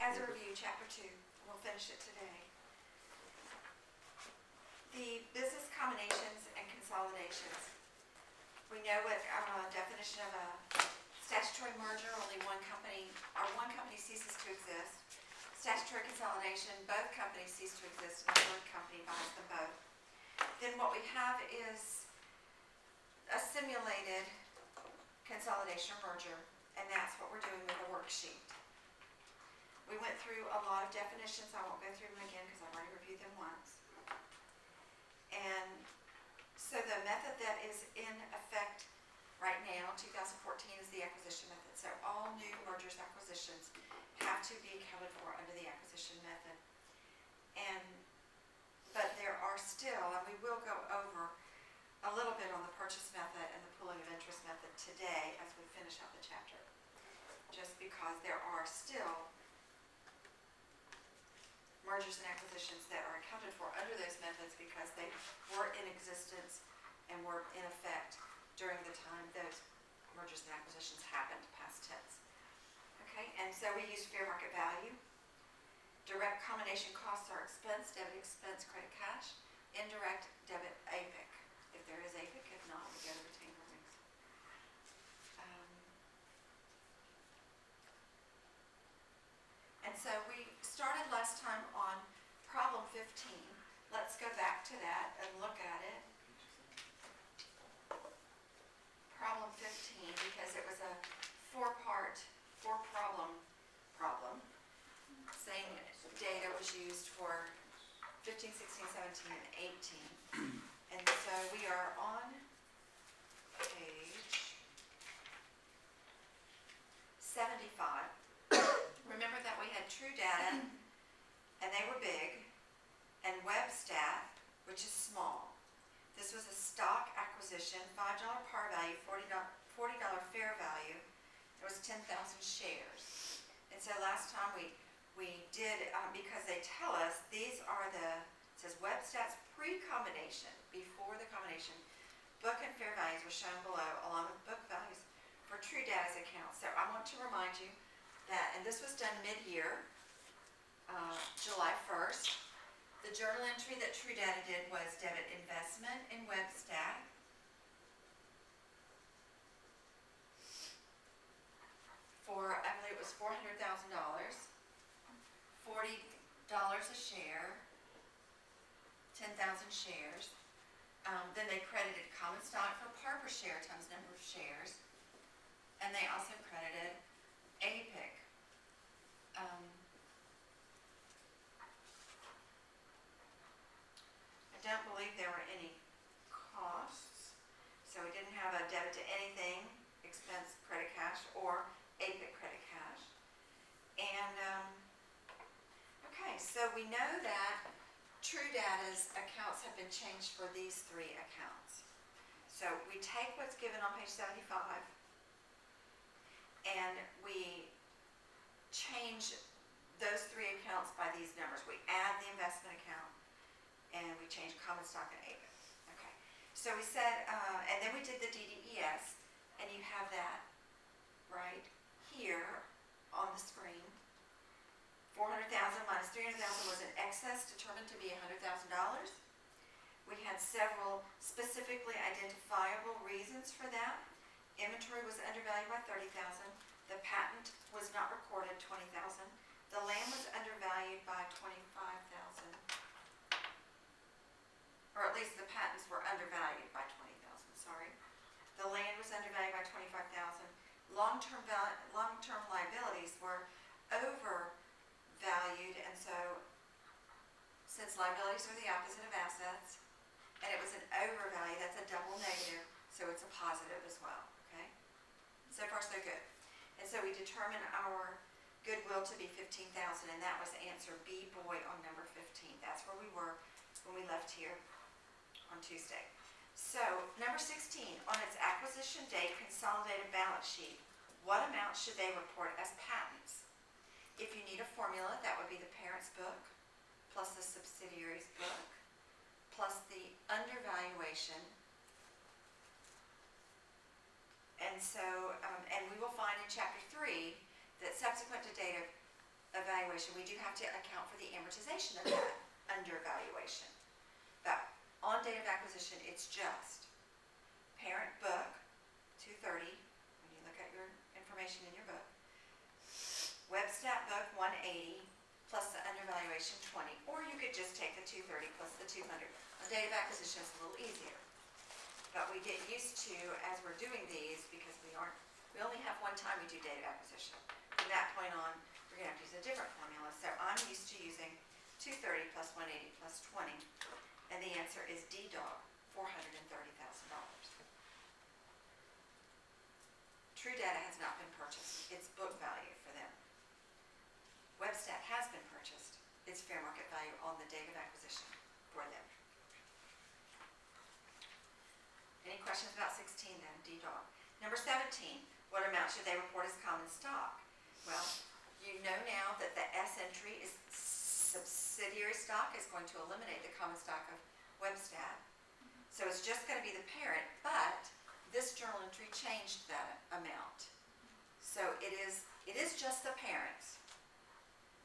As a review, Chapter 2, we'll finish it today. The business combinations and consolidations. We know what definition of a statutory merger, only one company ceases to exist. Statutory consolidation, both companies cease to exist and the third company buys them both. Then what we have is a simulated consolidation or merger, and that's what we're doing with the worksheet. We went through a lot of definitions. I won't go through them again because I've already reviewed them once. And so the method that is in effect right now, 2014, is the acquisition method. So all new mergers, acquisitions have to be accounted for under the acquisition method. But there are still, and we will go over a little bit on the purchase method and the pooling of interest method today as we finish up the chapter, just because there are still mergers and acquisitions that are accounted for under those methods because they were in existence and were in effect during the time those mergers and acquisitions happened, past tense. Okay, and so we use fair market value. Direct combination costs are expense, debit expense, credit cash. Indirect debit APIC. If there is APIC, if not, we go to retained earnings. And so we started last time on problem 15. Let's go back to that and look at it. Problem 15, because it was a four-problem problem. Same data was used for 15, 16, 17, and 18. And so we are on page 75. Remember that we had True Data, and they were big, and WebStat, which is small. This was a stock acquisition, $5 par value, $40 fair value. It was 10,000 shares. And so last time we did, because they tell us these are it says WebStat's pre-combination, before the combination, book and fair values were shown below, along with book values for True Data's account. So I want to remind you that, and this was done mid-year, July 1st. The journal entry that True Data did was debit investment in WebStat. For, I believe it was $400,000, $40 a share, 10,000 shares. Then they credited common stock for par per share times number of shares. And they also credited APIC. I don't believe there were any costs. So we didn't have a debit to anything, expense credit cash, or APIC credit cash. And, okay, so we know that True Data's accounts have been changed for these three accounts. So we take what's given on page 75 and we change those three accounts by these numbers. We add the investment account and we change common stock and APIC. Okay, so we said, and then we did the DDES, and you have that right here on the screen. 400,000 minus 300,000 was an excess determined to be $100,000. We had several specifically identifiable reasons for that. Inventory was undervalued by $30,000. The patent was not recorded, $20,000. The land was undervalued by $25,000. Or at least the patents were undervalued by $20,000, sorry. The land was undervalued by $25,000. Long-term liabilities were overvalued, and so since liabilities are the opposite of assets, and it was an overvalue, that's a double negative, so it's a positive as well, okay? So far so good. And so we determined our goodwill to be $15,000, and that was answer B, boy, on number 15. That's where we were when we left here on Tuesday. So number 16, on its acquisition date consolidated balance sheet, what amount should they report as patents? If you need a formula, that would be the parent's book plus the subsidiary's book plus the undervaluation. And so, and we will find in chapter 3 that subsequent to date of evaluation, we do have to account for the amortization of that under valuation. But on date of acquisition, it's just parent book, 230, when you look at your information in your book. Webstat book, 180, plus the undervaluation, 20. Or you could just take the 230 plus the 200. On date of acquisition, it's a little easier. But we get used to, as we're doing these, because we only have one time we do date of acquisition. From that point on, we're going to have to use a different formula. So I'm used to using 230 plus 180 plus 20. And the answer is D-Dog, $430,000. True Data has not been purchased. It's book value for them. Webstat has been purchased. It's fair market value on the date of acquisition for them. Any questions about 16 then? D-Dog. Number 17, what amount should they report as common stock? Well, you know now that the S entry is subsidiary stock is going to eliminate the common stock of Webstat. So it's just going to be the parent, but this journal entry changed that amount. So it is just the parents,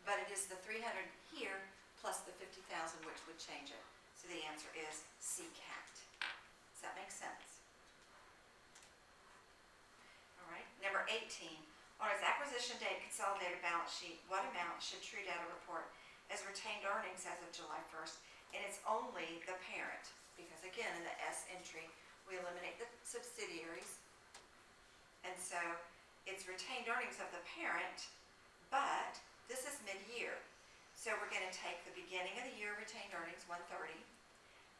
but it is the 300 here plus the 50,000, which would change it. So the answer is C, cat. Does that make sense? All right, number 18. On its acquisition date consolidated balance sheet, what amount should True Data report as retained earnings as of July 1st? And it's only the parent, because again, in the S entry, we eliminate the subsidiaries. And so it's retained earnings of the parent, but this is mid-year. So we're going to take the beginning of the year retained earnings, 130,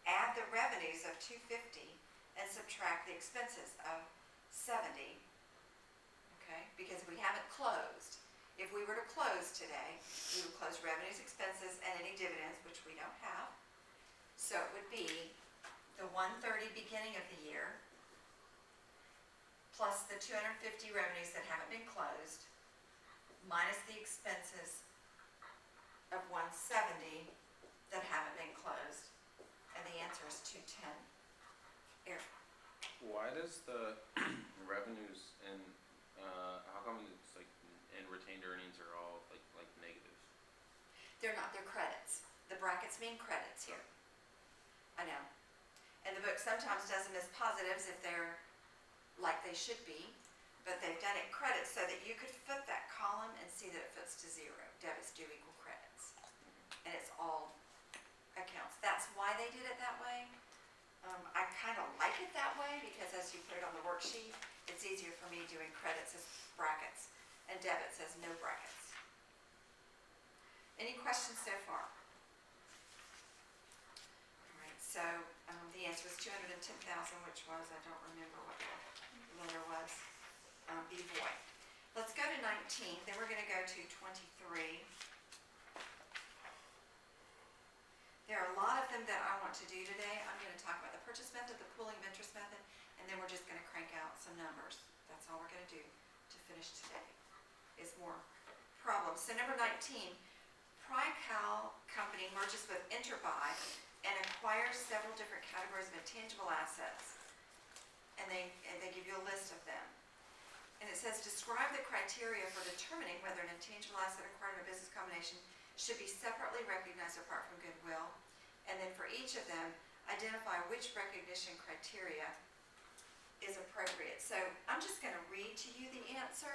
add the revenues of 250, and subtract the expenses of 70. Okay, because we haven't closed. If we were to close today, we would close revenues, expenses, and any dividends, which we don't have. So it would be the 130 beginning of the year, plus the 250 revenues that haven't been closed, minus the expenses of 170 that haven't been closed, and the answer is 210. Eric. Why does the revenues and how come it's like and retained earnings are all like negative? They're not, they're credits. The brackets mean credits here. I know. And the book sometimes does them as positives if they're like they should be, but they've done it credits so that you could flip that column and see that it flips to 0. Debits do equal credits. And it's all accounts. That's why they did it that way. I kind of like it that way because as you put it on the worksheet, it's easier for me doing credits as brackets and debits as no brackets. Any questions so far? All right, so the answer is 210,000, which was, I don't remember what the letter was, B boy. Let's go to 19, then we're going to go to 23. There are a lot of them that I want to do today. I'm going to talk about the purchase method, the pooling of interest method, and then we're just going to crank out some numbers. That's all we're going to do to finish today, is more problems. So number 19, Prycal Company merges with Interbuy and acquires several different categories of intangible assets. And they give you a list of them. And it says, describe the criteria for determining whether an intangible asset acquired in a business combination should be separately recognized apart from goodwill. And then for each of them, identify which recognition criteria is appropriate. So I'm just going to read to you the answer,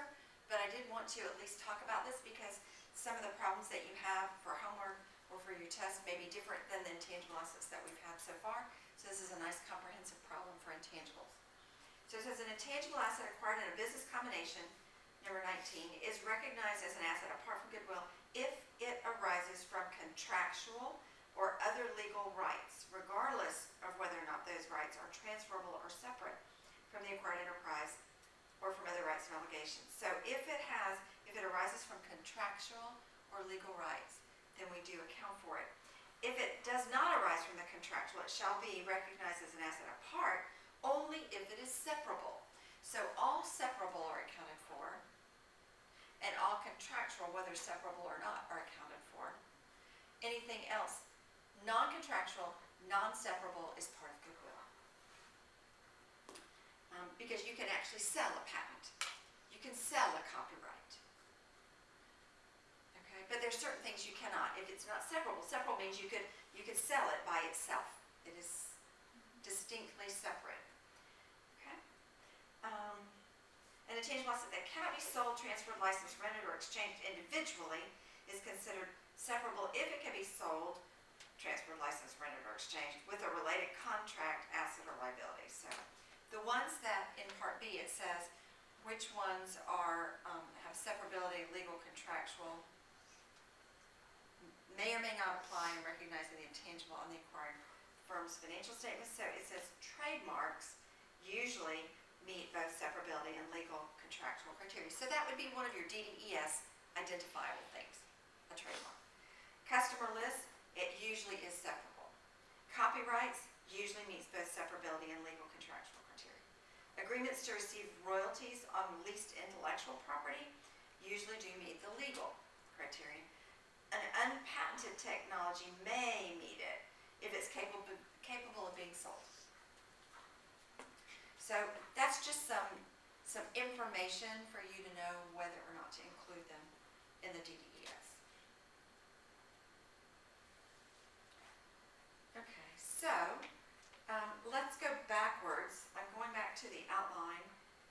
but I did want to at least talk about this because some of the problems that you have for homework or for your test may be different than the intangible assets that we've had so far. So this is a nice comprehensive problem for intangibles. So it says an intangible asset acquired in a business combination, number 19, is recognized as an asset apart from goodwill if it arises from contractual or other legal rights, regardless of whether or not those rights are transferable or separate from the acquired enterprise or from other rights and obligations. So if it arises from contractual or legal rights, then we do account for it. If it does not arise from the contractual, it shall be recognized as an asset apart only if it is separable. So all separable are accounted for, and all contractual, whether separable or not, are accounted for. Anything else, non-contractual, non-separable, is part of goodwill. Because you can actually sell a patent. You can sell a copyright. Okay, But there's certain things you cannot. If it's not separable, separable means you could sell it by itself. It is distinctly separate. Okay? An intangible asset that cannot be sold, transferred, licensed, rented, or exchanged individually is considered separable if it can be sold, transferred, licensed, rented, or exchanged with a related contract, asset, or liability. So the ones that in Part B it says which ones are have separability, legal, contractual, may or may not apply in recognizing the intangible on the acquiring firm's financial statements. So it says trademarks usually meet both separability and legal contractual criteria. So that would be one of your DDES identifiable things, a trademark. Customer list, it usually is separable. Copyrights usually meets both separability and legal contractual criteria. Agreements to receive royalties on leased intellectual property usually do meet the legal criterion. An unpatented technology may meet it if it's capable of being sold. So that's just some information for you to know whether or not to include them in the DDES. Okay, so let's go backwards. I'm going back to the outline.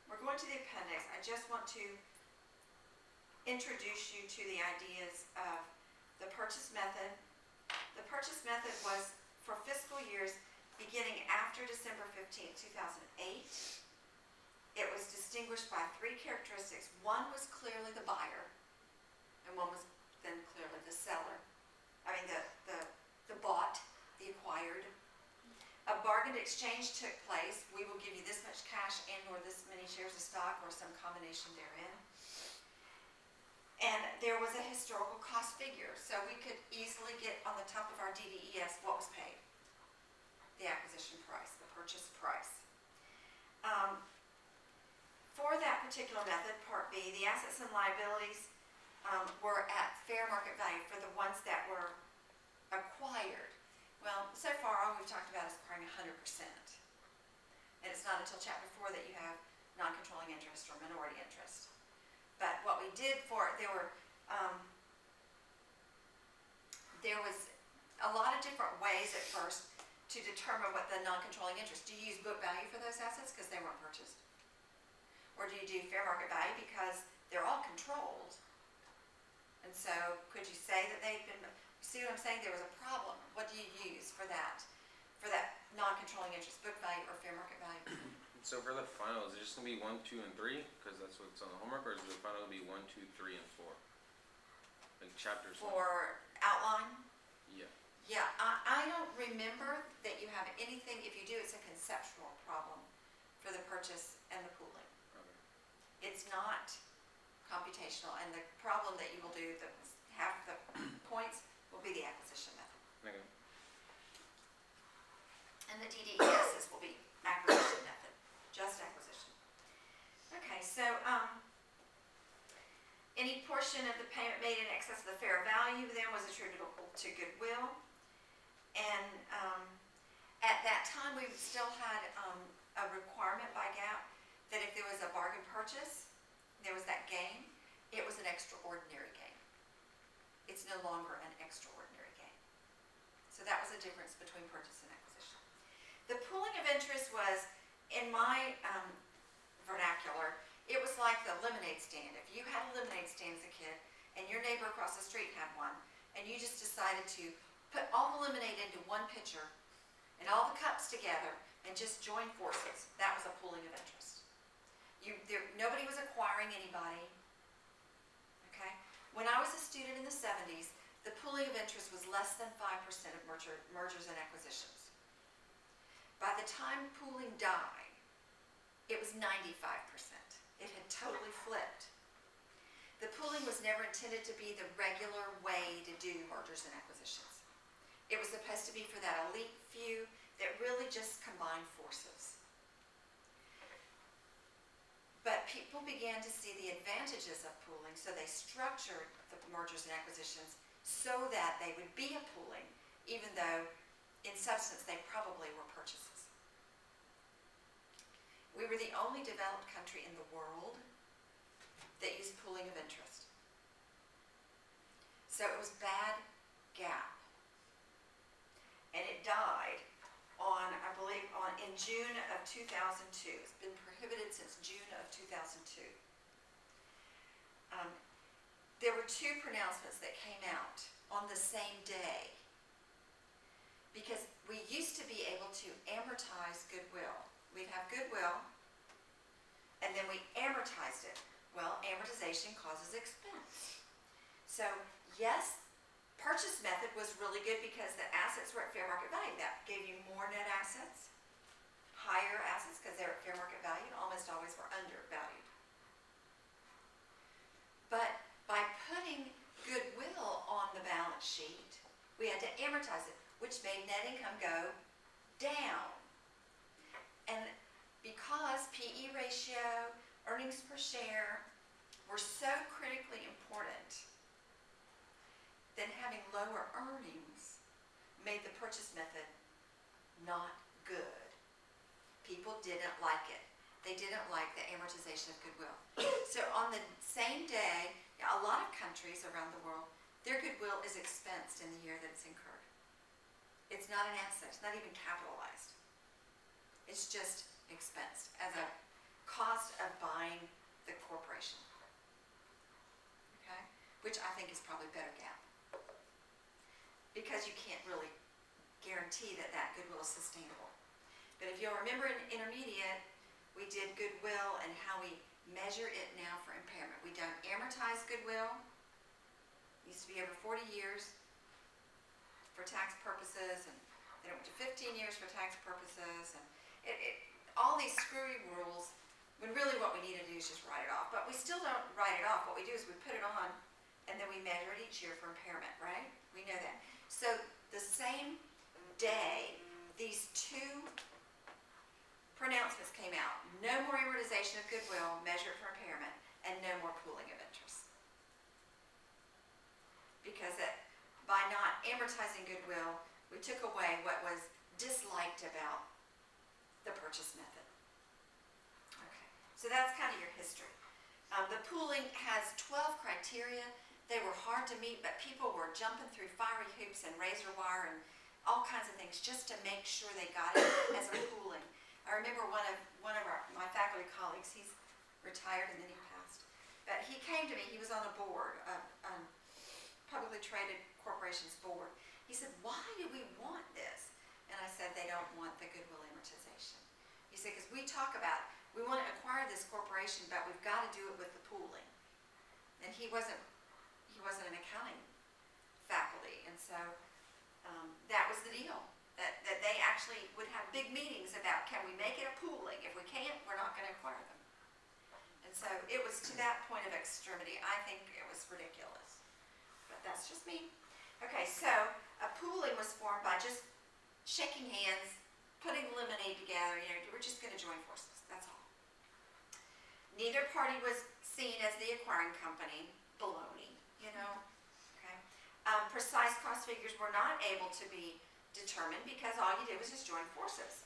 We're going to the appendix. I just want to introduce you to the ideas of the purchase method. The purchase method was for fiscal years beginning after December 15, 2008. It was distinguished by three characteristics. One was clearly the buyer, and one was then clearly the seller. I mean, the bought, the acquired. A bargain exchange took place. We will give you this much cash and or this many shares of stock or some combination therein. And there was a historical cost figure, so we could easily get on the top of our DDES what was paid. The acquisition price, the purchase price. For that particular method, Part B, the assets and liabilities were at fair market value for the ones that were acquired. Well, so far all we've talked about is acquiring 100%. And it's not until Chapter 4 that you have non-controlling interest or minority interest. But what we did there was a lot of different ways at first to determine what the non-controlling interest. Do you use book value for those assets because they weren't purchased? Or do you do fair market value because they're all controlled? And so could you say that they've been, you see what I'm saying? There was a problem. What do you use for that non-controlling interest, book value or fair market value? So for the final, is it just gonna be 1, 2, and 3? Because that's what's on the homework, or is the final gonna be 1, 2, 3, and 4? Like chapters. For outline? Yeah. Yeah, I don't remember that you have anything. If you do, it's a conceptual problem for the purchase and the pooling. Okay. It's not computational, and the problem that you will do, half the points, will be the acquisition method. Okay. And the DDESs will be acquisition method, just acquisition. Okay, so any portion of the payment made in excess of the fair value then was attributable to goodwill. And at that time, we still had a requirement by GAAP that if there was a bargain purchase, there was that gain, it was an extraordinary gain. It's no longer an extraordinary gain. So that was the difference between purchase and acquisition. The pooling of interest was, in my vernacular, it was like the lemonade stand. If you had a lemonade stand as a kid, and your neighbor across the street had one, and you just decided to put all the lemonade into one pitcher, and all the cups together, and just join forces, that was a pooling of interest. Nobody was acquiring anybody. Okay? When I was a student in the 70s, the pooling of interest was less than 5% of mergers and acquisitions. By the time pooling died, it was 95%. It had totally flipped. The pooling was never intended to be the regular way to do mergers and acquisitions. It was supposed to be for that elite few that really just combined forces. But people began to see the advantages of pooling, so they structured the mergers and acquisitions so that they would be a pooling, even though in substance they probably were purchases. We were the only developed country in the world that used pooling of interest. So it was bad GAAP. And it died in June of 2002. It's been prohibited since June of 2002. There were two pronouncements that came out on the same day, because we used to be able to amortize goodwill. We'd have goodwill, and then we amortized it. Well, amortization causes expense. So yes, purchase method was really good because the assets were at fair market value. That gave you more net assets, higher assets because they're at fair market value, and almost always were undervalued. But by putting goodwill on the balance sheet, we had to amortize it, which made net income go down. And because PE ratio, earnings per share were so critically important, then having lower earnings made the purchase method not good. People didn't like it. They didn't like the amortization of goodwill. So on the same day, a lot of countries around the world, their goodwill is expensed in the year that it's incurred. It's not an asset, it's not even capitalized. It's just expensed as a cost of buying the corporation. Okay? Which I think is probably better GAAP. Because you can't really guarantee that that goodwill is sustainable. But if you'll remember in intermediate, we did goodwill and how we measure it now for impairment. We don't amortize goodwill. It used to be over 40 years for tax purposes, and then it went to 15 years for tax purposes, and all these screwy rules, when really what we need to do is just write it off. But we still don't write it off. What we do is we put it on, and then we measure it each year for impairment, right? We know that. So the same day, these two pronouncements came out. No more amortization of goodwill measured for impairment, and no more pooling of interest. Because by not amortizing goodwill, we took away what was disliked about the purchase method. Okay, so that's kind of your history. The pooling has 12 criteria. They were hard to meet, but people were jumping through fiery hoops and razor wire and all kinds of things just to make sure they got it as a pooling. I remember one of my faculty colleagues, he's retired and then he passed, but he came to me, he was on a board, a publicly traded corporations board. He said, why do we want this? And I said, they don't want the goodwill amortization. He said, because we talk about, we want to acquire this corporation, but we've got to do it with the pooling. And he wasn't an accounting faculty, and so that was the deal. That they actually would have big meetings about, can we make it a pooling? If we can't, we're not going to acquire them. And so it was to that point of extremity. I think it was ridiculous. But that's just me. Okay, so a pooling was formed by just shaking hands, putting lemonade together. We're just going to join forces. That's all. Neither party was seen as the acquiring company. Baloney, Okay. Precise cost figures were not able to be determined because all you did was just join forces.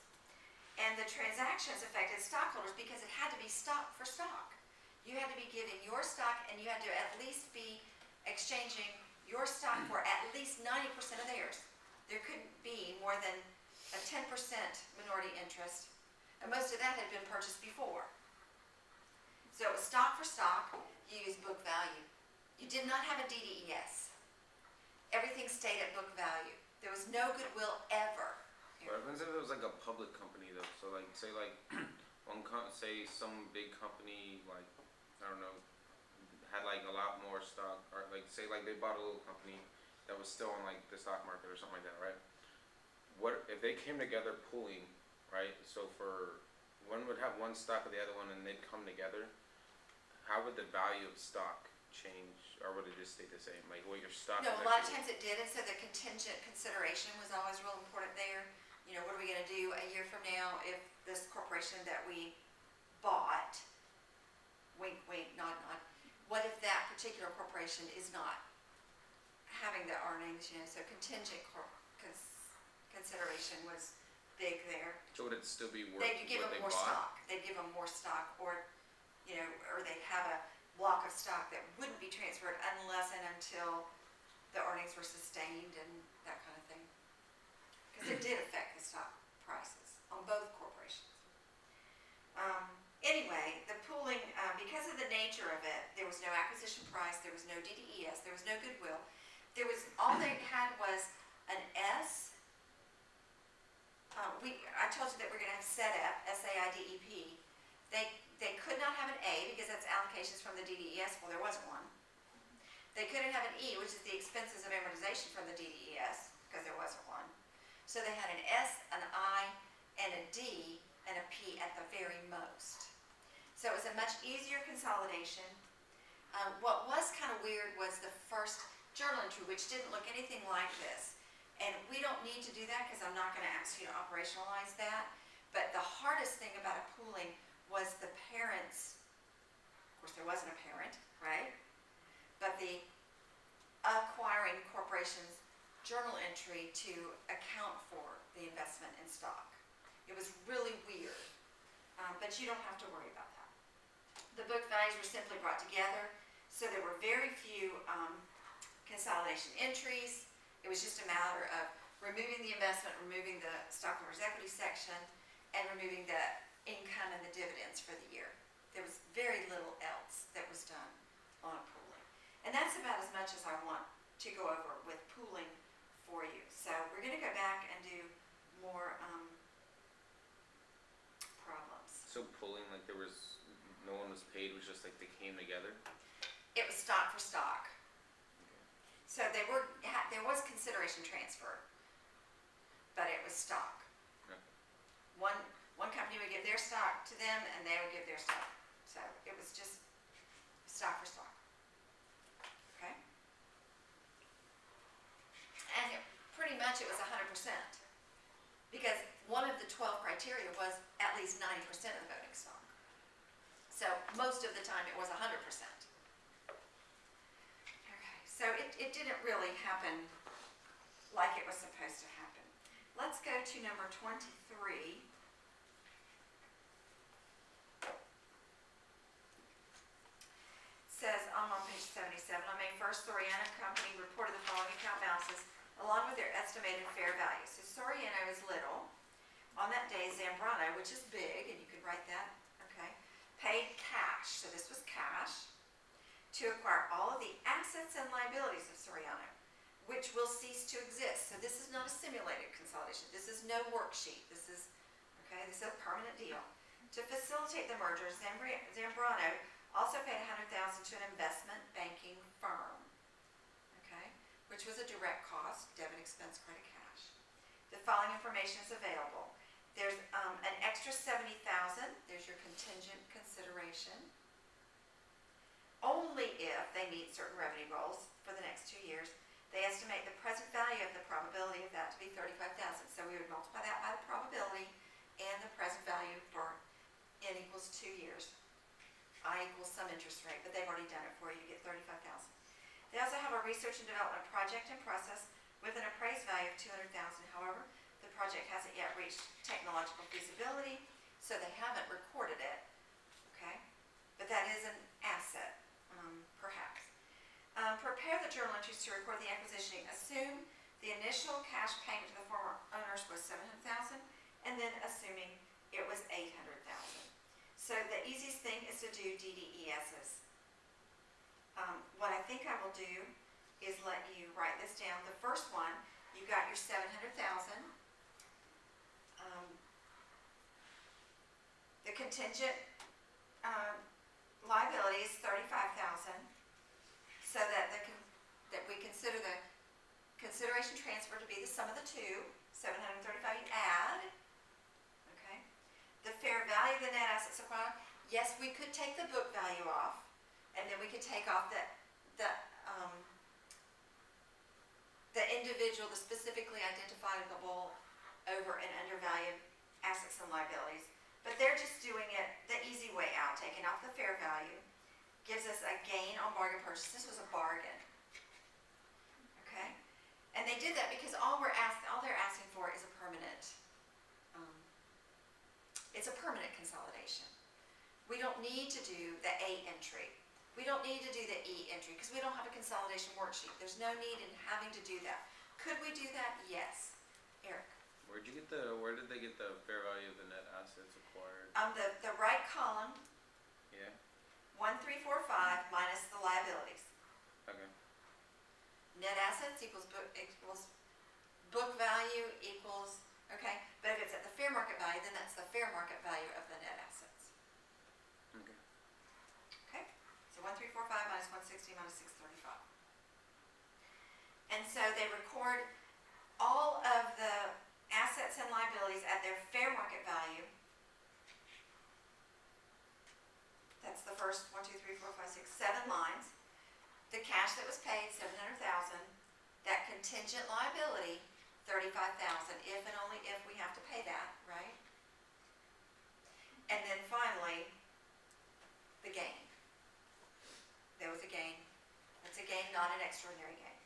And the transactions affected stockholders because it had to be stock for stock. You had to be giving your stock, and you had to at least be exchanging your stock for at least 90% of theirs. There couldn't be more than a 10% minority interest, and most of that had been purchased before. So it was stock for stock. You used book value. You did not have a DDES. Everything stayed at book value. There was no goodwill ever. What happens if it was like a public company though? So like, say like, say some big company, like, I don't know, had like a lot more stock, or like, say like they bought a little company that was still on like the stock market or something like that, right? What if they came together pooling, right? So for one would have one stock of the other one, and they'd come together. How would the value of stock change, or would it just stay the same? Like, well, your stock. No, a lot of times it did, and so the contingent consideration was always real important there. What are we going to do a year from now if this corporation that we bought, wink, wink, nod, nod, what if that particular corporation is not having the earnings? So contingent consideration was big there. So would it still be worth They'd give what them they more bought? stock. They'd give them more stock, or they'd have a block of stock that wouldn't be transferred unless and until were sustained and that kind of thing. Because it did affect the stock prices on both corporations. Anyway, the pooling, because of the nature of it, there was no acquisition price, there was no DDES, there was no goodwill. All they had was an S. I told you that we're going to have SEDEP, SAIDEP. They could not have an A because that's allocations from the DDES. Well, there wasn't one. They couldn't have an E, which is the expenses of amortization from the DDES, because there wasn't one. So they had an S, an I, and a D, and a P at the very most. So it was a much easier consolidation. What was kind of weird was the first journal entry, which didn't look anything like this. And we don't need to do that because I'm not going to ask you to operationalize that. But the hardest thing about a pooling was the parents. Of course, there wasn't a parent, right? But the acquiring corporation's journal entry to account for the investment in stock. It was really weird, but you don't have to worry about that. The book values were simply brought together, so there were very few consolidation entries. It was just a matter of removing the investment, removing the stockholders' equity section, and removing the income and the dividends for the year. There was very little else that was done on a pooling. And that's about as much as I want to go over with pooling for you. So we're going to go back and do more problems. So pulling, like there was, no one was paid, it was just like they came together? It was stock for stock. Okay. So there was consideration transfer, but it was stock. Okay. One company would give their stock to them, and they would give their stock. So it was just stock for stock. Okay? And pretty much it was 100%, because one of the 12 criteria was at least 90% of the voting stock. So most of the time it was 100%. Okay, so it didn't really happen like it was supposed to happen. Let's go to number 23. Says, I'm on page 77, on May 1st, Soriano Company reported the following account balances along with their estimated fair value. So Soriano is little. On that day, Zambrano, which is big, and you could write that, okay, paid cash, so this was cash, to acquire all of the assets and liabilities of Soriano, which will cease to exist. So this is not a simulated consolidation. This is no worksheet. This is, okay, this is a permanent deal. To facilitate the merger, Zambrano also paid $100,000 to an investment banking firm, okay, which was a direct cost, debit, expense, credit, cash. The following information is available. There's an extra $70,000. There's your contingent consideration. Only if they meet certain revenue goals for the next 2 years. They estimate the present value of the probability of that to be $35,000. So we would multiply that by the probability and the present value for n equals 2 years. I equals some interest rate, but they've already done it for you. You get $35,000. They also have a research and development project in process with an appraised value of $200,000. However, the project hasn't yet reached technological feasibility, so they haven't recorded it, okay? But that is an asset, perhaps. Prepare the journal entries to record the acquisition. Assume the initial cash payment to the former owners was $700,000, and then assuming it was $800,000. So the easiest thing is to do DDESs. What I think I will do is let you write this down. The first one, you got your $700,000. The contingent liability is $35,000, so that we consider the consideration transfer to be the sum of the two. $735,000 you add. Okay. The fair value of the net assets acquired. Yes, we could take the book value off, and then we could take off the individual, the specifically identifiable over and undervalued assets and liabilities. But they're just doing it the easy way out, taking off the fair value, gives us a gain on bargain purchase. This was a bargain. Okay? And they did that because all they're asking for is a permanent, it's a permanent consolidation. We don't need to do the A entry. We don't need to do the E entry because we don't have a consolidation worksheet. There's no need in having to do that. Could we do that? Yes. Eric? Where did they get the fair value of the net assets acquired? The right column, Yeah, 1345 minus the liabilities. okay, Net assets equals book value equals, okay? But if it's at the fair market value, then that's the fair market value of the net assets. okay. Okay? So 1345 minus 160 minus 635. And so they record all of the assets and liabilities at their fair market value. That's the first 1, 2, 3, 4, 5, 6, 7 lines. The cash that was paid, 700,000. That contingent liability, 35,000, if and only if we have to pay that, right? And then finally, the gain. There was a gain. It's a gain, not an extraordinary gain.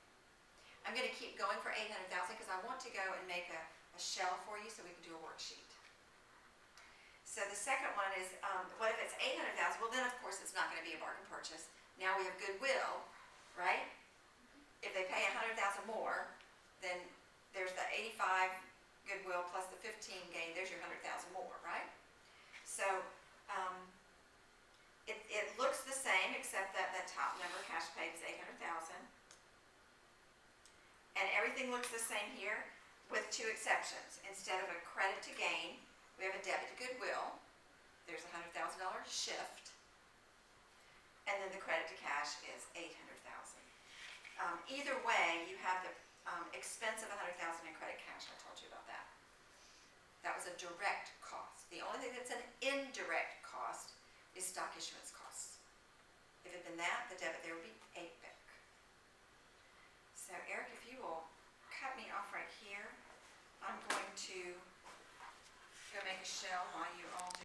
I'm going to keep going for 800,000 because I want to go and make a shell for you so we can do a worksheet. So the second one is, what if it's 800,000? Well, then of course it's not going to be a bargain purchase. Now we have goodwill, right? If they pay 100,000 more, then there's the 85 goodwill plus the 15 gain. There's your 100,000 more, right? So it looks the same except that the top number, cash paid, is 800,000. And everything looks the same here with two exceptions. Instead of a credit to gain, we have a debit to goodwill. There's a $100,000 shift. And then the credit to cash is 800,000. Either way, you have the expense of 100,000 in credit cash. I told you about that. That was a direct cost. The only thing that's an indirect cost is stock issuance costs. If it had been that, the debit there would be 8 BIC. So Eric, if you will cut me off right here, I'm going to go make a shell while you all do